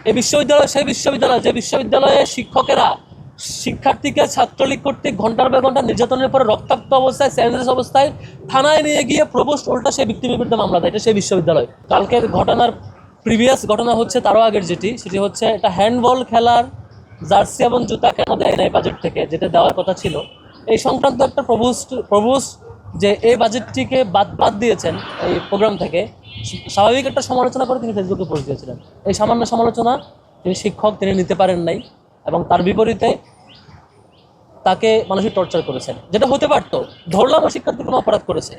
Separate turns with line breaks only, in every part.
এই বিশ্ববিদ্যালয় সেই বিশ্ববিদ্যালয় যে বিশ্ববিদ্যালয়ে শিক্ষকেরা শিক্ষার্থীকে ছাত্রলীগ কর্তৃক ঘন্টার পর ঘন্টা নির্যাতনের পরে রক্তাক্ত অবস্থায় সেন্সলেস অবস্থায় থানায় নিয়ে গিয়ে প্রভোস্ট উল্টা সেই ব্যক্তির বিরুদ্ধে মামলা দেয়। এটা সেই বিশ্ববিদ্যালয়। কালকের ঘটনার প্রিভিয়াস ঘটনা হচ্ছে তারও আগের সেটি হচ্ছে এটা হ্যান্ডবল খেলার জার্সি এবং জুতা কেন দেয় নাই বাজেট থেকে, যেটা দেওয়ার কথা ছিল। এই সংক্রান্ত একটা প্রভোস্ট যে এই বাজেটটিকে বাদ দিয়েছেন এই প্রোগ্রাম থেকে, স্বাভাবিক একটা সমালোচনা করে তিনি ফেসবুকে পোস্ট দিয়েছিলেন। এই সামান্য সমালোচনা তিনি শিক্ষক, তিনি নিতে পারেন নাই এবং তার বিপরীতে তাকে মানসিক টর্চার করেছেন, যেটা হতে পারতো। ধরলাম শিক্ষার্থী কোনো অপরাধ করেছে,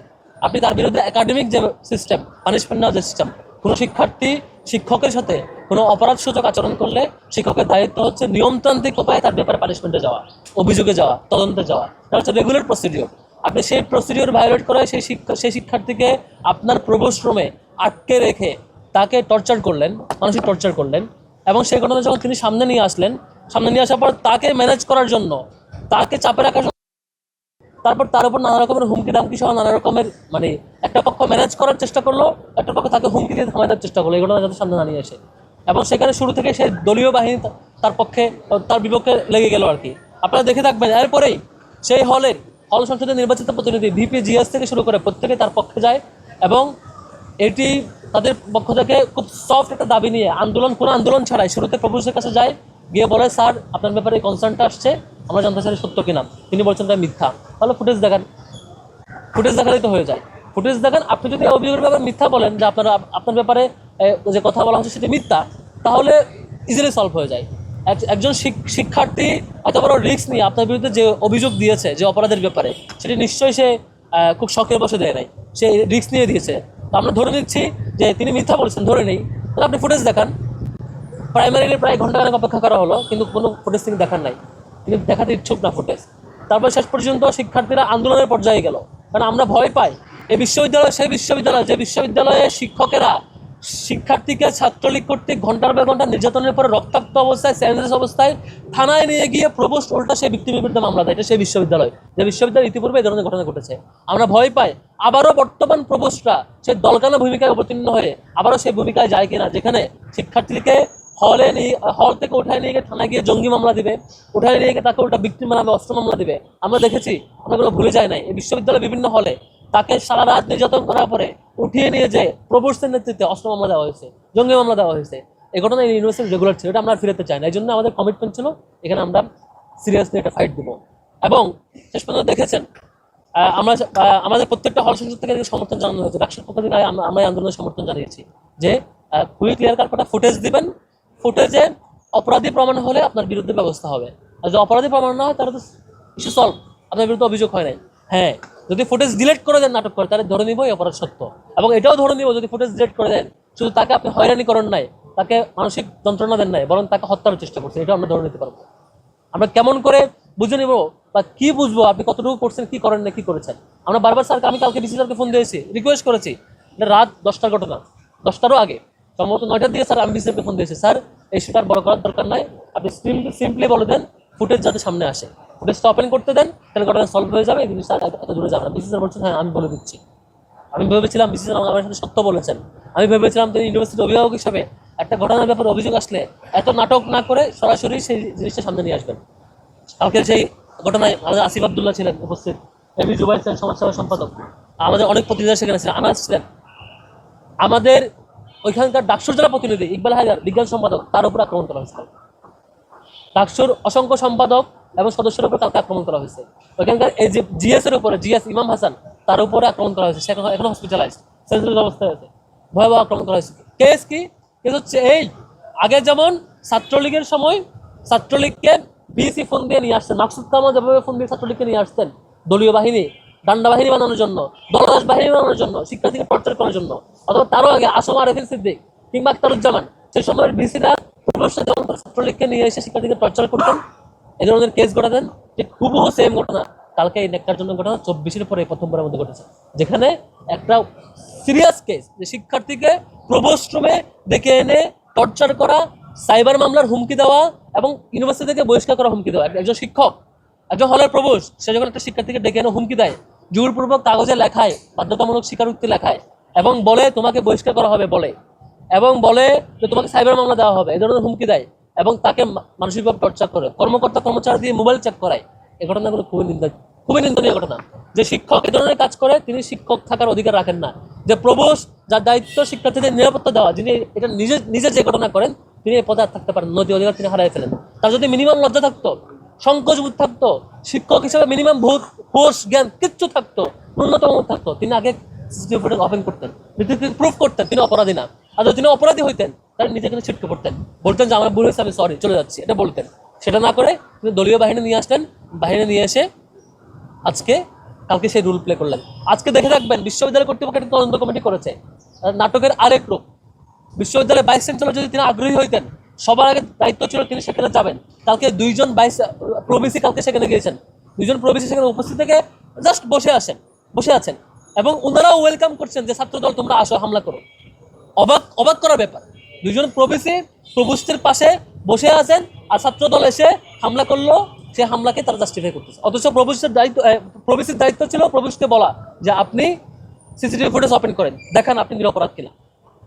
আপনি তার বিরুদ্ধে একাডেমিক যে সিস্টেম, পানিশমেন্ট নেওয়ার যে সিস্টেম, কোনো শিক্ষার্থী শিক্ষকের সাথে কোনো অপরাধসূচক আচরণ করলে শিক্ষকের দায়িত্ব হচ্ছে নিয়মতান্ত্রিক উপায়ে তার ব্যাপারে পানিশমেন্টে যাওয়া, অভিযোগে যাওয়া, তদন্তে যাওয়া। এটা হচ্ছে রেগুলার প্রসিডিওর। আপনি সেই প্রসিডিওর ভায়োলেট করে সেই শিক্ষার্থীকে আপনার প্রভোস্ট রুমে আটকে রেখে তাকে টর্চার করলেন, মানসিক টর্চার করলেন। এবং সেই ঘটনা যখন তিনি সামনে নিয়ে আসার পর তাকে ম্যানেজ করার জন্য, তাকে চাপে রাখার জন্য, তারপর তার উপর নানা রকমের হুমকি দামকি সহ নানা রকমের মানে একটা পক্ষ ম্যানেজ করার চেষ্টা করলো, একটা পক্ষ তাকে হুমকি দিয়ে থামাই দেওয়ার চেষ্টা করলো। এই ঘটনা যাতে সামনে না নিয়ে আসে। এবং সেখানে শুরু থেকে সেই দলীয় বাহিনী তার বিপক্ষে লেগে গেল আর কি। আপনারা দেখে থাকবেন এরপরেই সেই হল সংসদে নির্বাচিত প্রতিনিধি ভিপি জিএস থেকে শুরু করে প্রত্যেকে তার পক্ষে যায় এবং এটি তাদের পক্ষ থেকে খুব সফট একটা দাবি নিয়ে কোনো আন্দোলন ছাড়াই শুরুতে প্রভুষের কাছে যায়, গিয়ে বলে স্যার আপনার ব্যাপারে এই কনসার্নটা আসছে, আমরা জানতে চাই সত্য কিনা। তিনি বলছেন তাই মিথ্যা। তাহলে ফুটেজ দেখালেই তো হয়ে যায়। ফুটেজ দেখান। আপনি যদি অভিযোগের ব্যাপারে মিথ্যা বলেন যে আপনার ব্যাপারে যে কথা বলা হচ্ছে সেটি মিথ্যা, তাহলে ইজিলি সলভ হয়ে যায়। একজন শিক্ষার্থী এত বড় রিস্ক নিয়ে আপনার বিরুদ্ধে যে অভিযোগ দিয়েছে যে অপরাধের ব্যাপারে, সেটি নিশ্চয়ই সে খুব শখের বসে দেয় নাই, সে রিস্ক নিয়ে দিয়েছে। তো আমরা ধরে নিচ্ছি যে তিনি মিথ্যা বলেছেন, ধরে নেই। তাহলে আপনি ফুটেজ দেখান। প্রাইমারিলি প্রায় ঘন্টাখানেক অপেক্ষা করা হলো, কিন্তু কোনো ফুটেজ তিনি দেখান নাই, তিনি দেখাতে ইচ্ছুক না ফুটেজ। তারপর শেষ পর্যন্ত শিক্ষার্থীরা আন্দোলনের পর্যায়ে গেল, কারণ আমরা ভয় পাই এই বিশ্ববিদ্যালয় সেই বিশ্ববিদ্যালয় যে বিশ্ববিদ্যালয়ে শিক্ষকেরা শিক্ষার্থীকে ছাত্রলীগ কর্তৃক ঘন্টার পর ঘন্টা নির্যাতনের পরে রক্তাক্ত অবস্থায় সেন্সলেস অবস্থায় থানায় নিয়ে গিয়ে প্রভোস্ট উল্টা সেই ব্যক্তির বিরুদ্ধে মামলা দেয়। এটা সেই বিশ্ববিদ্যালয় যে বিশ্ববিদ্যালয় ইতিপূর্বে এই ধরনের ঘটনা ঘটেছে। আমরা ভয় পাই আবারও বর্তমান প্রভোস্টরা সেই দলকানা ভূমিকায় অবতীর্ণ হয়ে আবারও সেই ভূমিকায় যায় কিনা, যেখানে শিক্ষার্থীকে হল থেকে উঠায় নিয়ে গিয়ে থানায় গিয়ে জঙ্গি মামলা দিবে, উঠায় নিয়ে গিয়ে তাকে উল্টা ভিকটিম বানাবে, অস্ত্র মামলা দিবে। আমরা দেখেছি, আমরা কোনো ভুলে যাই নাই। এই বিশ্ববিদ্যালয়ের বিভিন্ন হলে তাকে সারা রাত নির্যাতন করার পরে উঠিয়ে নিয়ে যে প্রভোস্টের নেতৃত্বে অস্ত্র মামলা দেওয়া হয়েছে, জঙ্গি মামলা দেওয়া হয়েছে। এই ঘটনা ইউনিভার্সিটি রেগুলার ছিল, এটা আমরা ফিরতে চাই না। এই জন্য আমাদের কমিটমেন্ট ছিল এখানে আমরা সিরিয়াসলি একটা ফাইট দিব। এবং শেষ পর্যন্ত দেখেছেন আমাদের প্রত্যেকটা হল সংসদ থেকে সমর্থন জানানো হয়েছে। ডাকসুর পক্ষ থেকে আমরা আন্দোলনের সমর্থন জানিয়েছি যে খুবই ক্লিয়ার কাট কথা ফুটেজ দিবেন, ফুটেজে অপরাধী প্রমাণ হলে আপনার বিরুদ্ধে ব্যবস্থা হবে। আর যদি অপরাধী প্রমাণ না হয় তাহলে তো ইস্যু সলভ, আপনার বিরুদ্ধে অভিযোগ হয় নাই। হ্যাঁ, যদি ফুটেজ ডিলিট করে দেন নাটক করে, তাহলে ধরে নিব এই অপরাধ সত্য। এবং এটাও ধরে নিব যদি ফুটেজ ডিলিট করে দেন শুধু তাকে আপনি হয়রানি করেন নাই, তাকে মানসিক যন্ত্রণা দেন নাই, বরং তাকে হত্যার চেষ্টা করছেন, এটাও আমরা ধরে নিতে পারবো। আমরা কেমন করে বুঝে নিব বা কি বুঝবো আপনি কতটুকু করছেন, কি করেন না, কি করেছেন। আমরা বারবার স্যারকে, আমি কালকে ডিসি স্যারকে ফোন দিয়েছি, রিকোয়েস্ট করেছি। এটা রাত 10টার ঘটনা, 10টারও আগে, সম্ভবত 9টার দিকে স্যার আমি ডিসি স্যারকে ফোন দিয়েছি, স্যার এই শুটার বড় করার দরকার নাই, আপনি সিম্পলি বলে দেন ফুটেজ যাতে সামনে আসে, ফুটেজটা ওপেন করতে দেন, তাহলে ঘটনা সলভ হয়ে যাবে, এই জিনিসটা এত দূরে যাবে না। ডিসি স্যার বলছেন হ্যাঁ আমি বলে দিচ্ছি। আমি ভেবেছিলাম ডিসি স্যার আমার সাথে সত্য বলেছেন। আমি ভেবেছিলাম তিনি ইউনিভার্সিটির অভিভাবক হিসাবে একটা ঘটনার ব্যাপারে অভিযোগ আসলে এত নাটক না করে সরাসরি সেই জিনিসটা সামনে নিয়ে আসবেন। কালকে সেই ঘটনায় আমাদের আসিফ আবদুল্লাহ ছিলেন উপস্থিত, এমনি জুবাইর ছিলেন সমাজসেবা সম্পাদক, আমাদের অনেক প্রতিনিধি সেখানে ছিলেন, আনাস ছিলেন, আমাদের ওইখানকার ডাকসুর যারা প্রতিনিধি ইকবাল হায়দার বিজ্ঞান সম্পাদক, তার উপর আক্রমণ করা হয়েছিল। ডাকসুর অসংখ্য সম্পাদক এবং সদস্যের উপর কালকে আক্রমণ করা হয়েছে। ওইখানকার এই যে জিএস এর উপরে, জিএস ইমাম হাসান, তার উপরে আক্রমণ করা হয়েছে। সে এখন হসপিটালাইজড, সেন্সিটিভ অবস্থায় আছে, ভয়াবহ আক্রমণ করা হয়েছে। কেস কি? কেস হচ্ছে এই আগে যেমন ছাত্রলীগের সময় ছাত্রলীগকে বিসি ফোন দিয়ে নিয়ে আসতেন, মাকসুদ কামাল যেভাবে ফোন দিয়ে ছাত্রলীগকে নিয়ে আসতেন দলীয় বাহিনী, ডান্ডা বাহিনী বানানোর জন্য, দলদাস বাহিনী বানানোর জন্য, শিক্ষার্থীকে টর্চার করার জন্য, অথবা তারও আগে আসম আরেফিন সিদ্দিক কিংবা আখতারুজ্জামান, সেই সময়ের বিসিরা ছাত্রলীগকে নিয়ে এসে শিক্ষার্থীকে টর্চার করতেন, এই ধরনের কেস ঘটাতেন। ঠিক হুবহু সেম ঘটনা কালকে এই নেকটার জন্য ঘটনা 24-এর পরে প্রথমবারের মধ্যে ঘটেছে, যেখানে একটা সিরিয়াস কেস যে শিক্ষার্থীকে প্রভোস্ট রুমে ডেকে এনে টর্চার করা, সাইবার মামলার হুমকি দেওয়া এবং ইউনিভার্সিটি থেকে বহিষ্কার করা হুমকি দেওয়া। একজন শিক্ষক, একজন হলের প্রভোস্ট, সে যখন একটা শিক্ষার্থীকে ডেকে এনে হুমকি দেয়, জোরপূর্বক কাগজে লেখায়, বাধ্যতামূলক স্বীকারোক্তি লেখায় এবং বলে তোমাকে বহিষ্কার করা হবে বলে, এবং বলে যে তোমাকে সাইবার মামলা দেওয়া হবে, এই ধরনের হুমকি দেয় এবং তাকে মানসিকভাবে টর্চার করে, কর্মকর্তা কর্মচারী দিয়ে মোবাইল চেক করায়। এই ঘটনাগুলো খুবই নিন্দনীয় ঘটনা। যে শিক্ষক এ ধরনের কাজ করে তিনি শিক্ষক থাকার অধিকার রাখেন না। যে প্রভোস্ট, যার দায়িত্ব শিক্ষার্থীদের নিরাপত্তা দেওয়া, যিনি এটা নিজে যে ঘটনা করেন, তিনি এই পদে আর থাকতে পারেন, নৈতিক অধিকার তিনি হারিয়ে ফেলেন। তার যদি মিনিমাম লজ্জা থাকতো, সংকোচবোধ থাকতো, শিক্ষক হিসেবে মিনিমাম হোশ জ্ঞান কিচ্ছু থাকতো, ন্যূনতম থাকতো, তিনি আগে সিসিটিভি ফুটেজ ওপেন করতেন, প্রুফ করতেন তিনি অপরাধী না। আর যদি তিনি অপরাধী হইতেন তাহলে নিজে কিন্তু ছিটকে পড়তেন, বলতেন যে আমার ভুল হয়েছে, আমি সরি, চলে যাচ্ছি, এটা বলতেন। সেটা না করে তিনি দলীয় বাহিনী নিয়ে আসলেন, বাহিনী নিয়ে এসে কালকে সেই রুল প্লে করলেন। আজকে দেখে রাখবেন, বিশ্ববিদ্যালয় কর্তৃপক্ষ একটা তদন্ত কমিটি করেছে নাটকের আরেক রূপ। বিশ্ববিদ্যালয়ের ভাইস চ্যান্সেলর যদি তিনি আগ্রহী হইতেন, সবার আগে দায়িত্ব ছিল তিনি সেখানে যাবেন। কালকে দুইজন প্রভিসি কালকে সেখানে গিয়েছেন, দুইজন প্রভিসি সেখানে উপস্থিত থেকে জাস্ট বসে আছেন এবং ওনারাও ওয়েলকাম করছেন যে ছাত্রদল তোমরা আসো, হামলা করো। অবাক করার ব্যাপার, দুইজন প্রভুষ্টের পাশে বসে আছেন আর ছাত্রদল এসে হামলা করলো, সে হামলাকে তারা জাস্টিফাই করতেছে। অথচ প্রভিসির দায়িত্ব ছিল প্রভুষ্টকে বলা যে আপনি সিসিটিভি ফুটেজ ওপেন করেন, দেখান আপনি নিরপরাধ কিনা।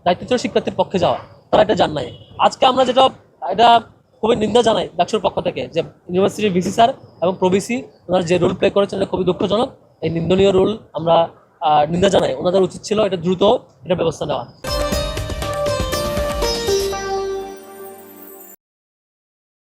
দায়িত্ব ছিল শিক্ষার্থীর পক্ষে যাওয়া, তারা এটা জান নাই। আজকে আমরা এটা খুবই নিন্দা জানাই ডাকসুর পক্ষ থেকে, যে ইউনিভার্সিটির ভিসি স্যার এবং প্রভিসি ওনারা যে রোল প্লে করেছেন এটা খুবই দুঃখজনক। এই নিন্দনীয় রোল আমরা নিন্দা জানাই। ওনাদের উচিত ছিল এটা দ্রুত এটা ব্যবস্থা নেওয়া।